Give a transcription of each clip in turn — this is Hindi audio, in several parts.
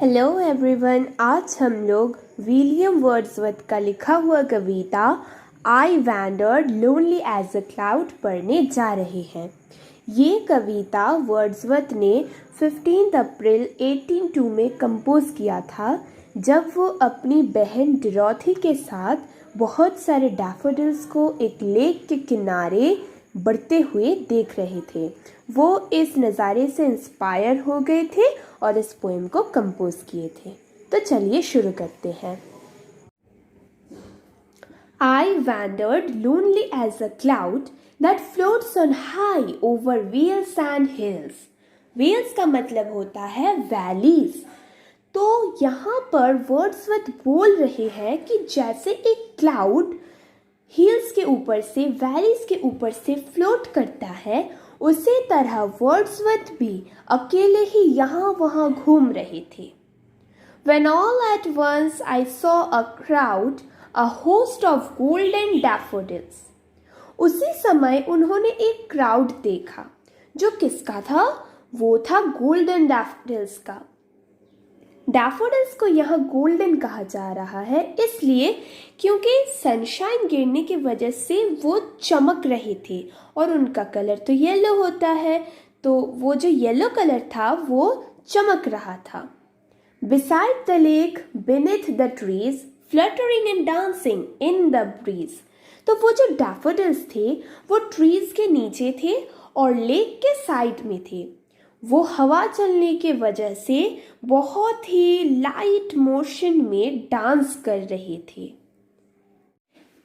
हेलो एवरीवन, आज हम लोग विलियम वर्ड्सवर्थ का लिखा हुआ कविता I wandered lonely as a cloud पढ़ने जा रहे हैं। ये कविता वर्ड्सवर्थ ने 15 अप्रैल 1802 में कंपोज किया था, जब वो अपनी बहन डोरोथी के साथ बहुत सारे डैफोडिल्स को एक लेक के किनारे बढ़ते हुए देख रहे थे। वो इस नज़ारे से इंस्पायर हो गए थे और इस पोएम को कंपोज किए थे। तो चलिए शुरू करते हैं। I wandered lonely as a cloud that floats on high over vales and hills. Vales का मतलब होता है वैलीज। तो यहाँ पर वर्ड्सवर्थ बोल रहे हैं कि जैसे एक क्लाउड हिल्स के ऊपर से, वैलीज के ऊपर से फ्लोट करता है, उसी तरह वर्ड्सवर्थ भी अकेले ही यहाँ वहाँ घूम रहे थे। When all at once I saw a crowd, a host of golden daffodils. उसी समय उन्होंने एक क्राउड देखा, जो किसका था? वो था गोल्डन डैफोडिल्स का। डैफोडिल्स को यहाँ गोल्डन कहा जा रहा है इसलिए क्योंकि सनशाइन गिरने की वजह से वो चमक रहे थे और उनका कलर तो येलो होता है, तो वो जो येलो कलर था वो चमक रहा था। Beside the lake, beneath the trees, fluttering and dancing in the breeze. तो वो जो डैफोडिल्स थे वो ट्रीज के नीचे थे और लेक के साइड में थे। वो हवा चलने के वजह से बहुत ही लाइट मोशन में डांस कर रहे थे।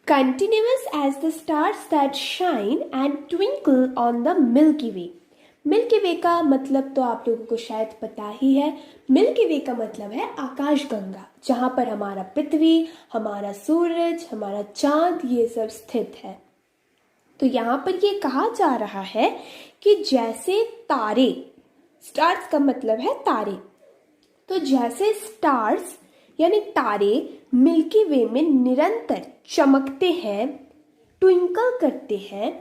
Continuous as the stars that shine and twinkle on the Milky Way. Milky Way का मतलब तो आप लोगों को शायद पता ही है। मिल्की वे का मतलब है आकाशगंगा, जहाँ पर हमारा पृथ्वी, हमारा सूरज, हमारा चांद ये सब स्थित है। तो यहाँ पर ये कहा जा रहा है कि जैसे तारे, स्टार्स का मतलब है तारे, तो जैसे स्टार्स यानी तारे मिल्की वे में निरंतर चमकते हैं, ट्विंकल करते हैं,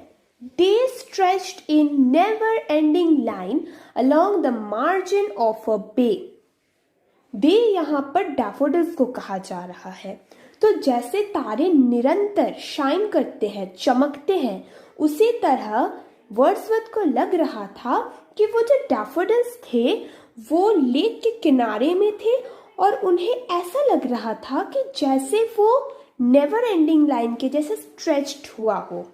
they stretched in never-ending line along the margin of a bay. they यहाँ पर डैफोडिल्स को कहा जा रहा है। तो जैसे तारे निरंतर शाइन करते हैं, चमकते हैं, उसी तरह वर्ड्सवर्थ को लग रहा था कि वो जो डैफोडिल्स थे वो लेक के किनारे में थे और उन्हें ऐसा लग रहा था कि जैसे वो नेवर एंडिंग लाइन के जैसे स्ट्रेच्ड हुआ हो,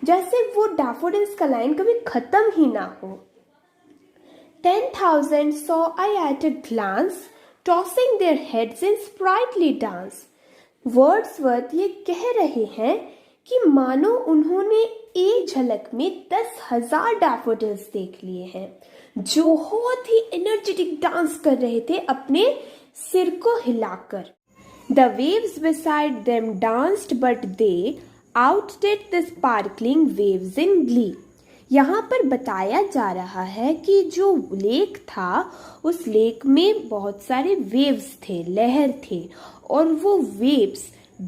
जैसे वो डैफोडिल्स का लाइन कभी खत्म ही ना हो। 10,000 saw I at a glance, tossing their heads in sprightly dance. Wordsworth ये कह रहे हैं कि मानो उन्होंने एक झलक में 10,000 डैफोडिल्स देख लिए हैं, जो बहुत ही एनर्जेटिक डांस कर रहे थे अपने सिर को हिलाकर। The waves beside them danced, but they outdid the sparkling waves in glee. यहाँ पर बताया जा रहा है कि जो लेक था उस लेक में बहुत सारे वेव्स थे, लहर थे, और वो वेव्स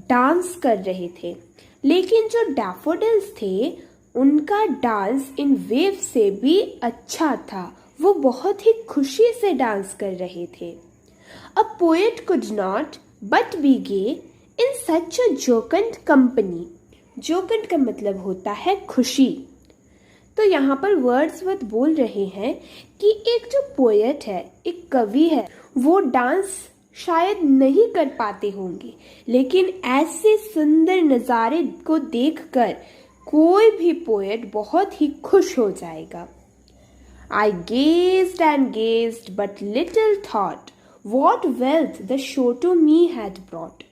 डांस कर रहे थे, लेकिन जो डैफोडिल्स थे उनका डांस इन वेव से भी अच्छा था। वो बहुत ही खुशी से डांस कर रहे थे। A poet could not but be gay in such a jocund company. जोकंड का मतलब होता है खुशी। तो यहाँ पर वर्ड्सवर्थ बोल रहे हैं कि एक जो पोएट है, एक कवि है, वो डांस शायद नहीं कर पाते होंगे, लेकिन ऐसे सुंदर नज़ारे को देखकर कोई भी पोएट बहुत ही खुश हो जाएगा। I gazed and gazed but little thought what wealth the show to me had brought.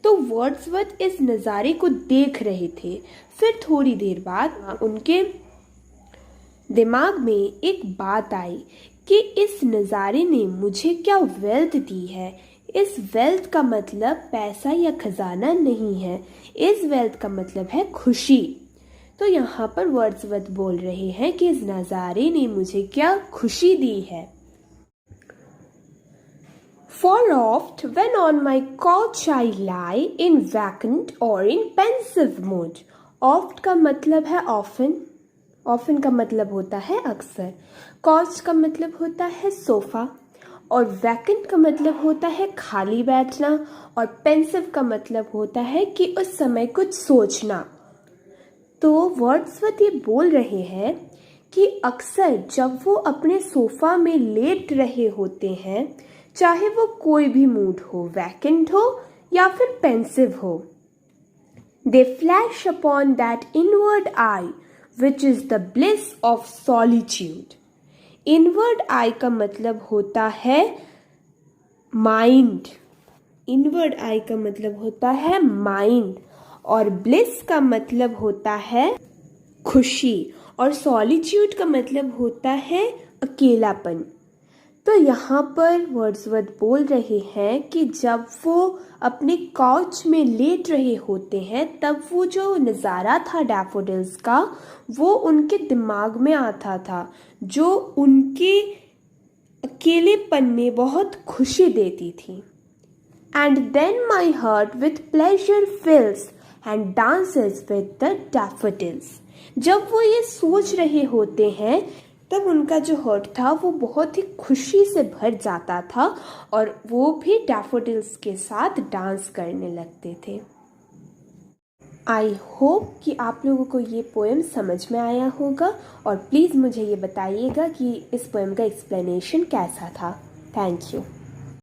तो वर्ड्सवर्थ इस नज़ारे को देख रहे थे। फिर थोड़ी देर बाद उनके दिमाग में एक बात आई कि इस नज़ारे ने मुझे क्या वेल्थ दी है। इस वेल्थ का मतलब पैसा या खजाना नहीं है, इस वेल्थ का मतलब है खुशी। तो यहाँ पर वर्ड्सवर्थ बोल रहे हैं कि इस नज़ारे ने मुझे क्या खुशी दी है। For oft when on my couch I lie in vacant or in pensive mood. Oft का मतलब है often, often का मतलब होता है अक्सर, couch का मतलब होता है सोफा, और वैकेंट का मतलब होता है खाली बैठना, और पेंसिव का मतलब होता है कि उस समय कुछ सोचना। तो वर्ड्सवर्थ ये बोल रहे हैं कि अक्सर जब वो अपने सोफा में लेट रहे होते हैं, चाहे वो कोई भी मूड हो, वैकेंट हो या फिर पेंसिव हो, they flash upon that inward eye which is the bliss of solitude। Inward आई का मतलब होता है माइंड, इनवर्ड आई का मतलब होता है माइंड, और ब्लिस का मतलब होता है खुशी, और सॉलिट्यूड का मतलब होता है अकेलापन। तो यहाँ पर वर्ड्सवर्थ बोल रहे हैं कि जब वो अपने काउच में लेट रहे होते हैं, तब वो जो नज़ारा था डैफोडिल्स का, वो उनके दिमाग में आता था, जो उनके अकेलेपन में बहुत खुशी देती थी। And then my heart with pleasure fills and dances with the daffodils. जब वो ये सोच रहे होते हैं, तब उनका जो हार्ट था वो बहुत ही खुशी से भर जाता था, और वो भी डैफोडिल्स के साथ डांस करने लगते थे। आई होप कि आप लोगों को ये पोएम समझ में आया होगा, और प्लीज़ मुझे ये बताइएगा कि इस पोएम का एक्सप्लेनेशन कैसा था। Thank you.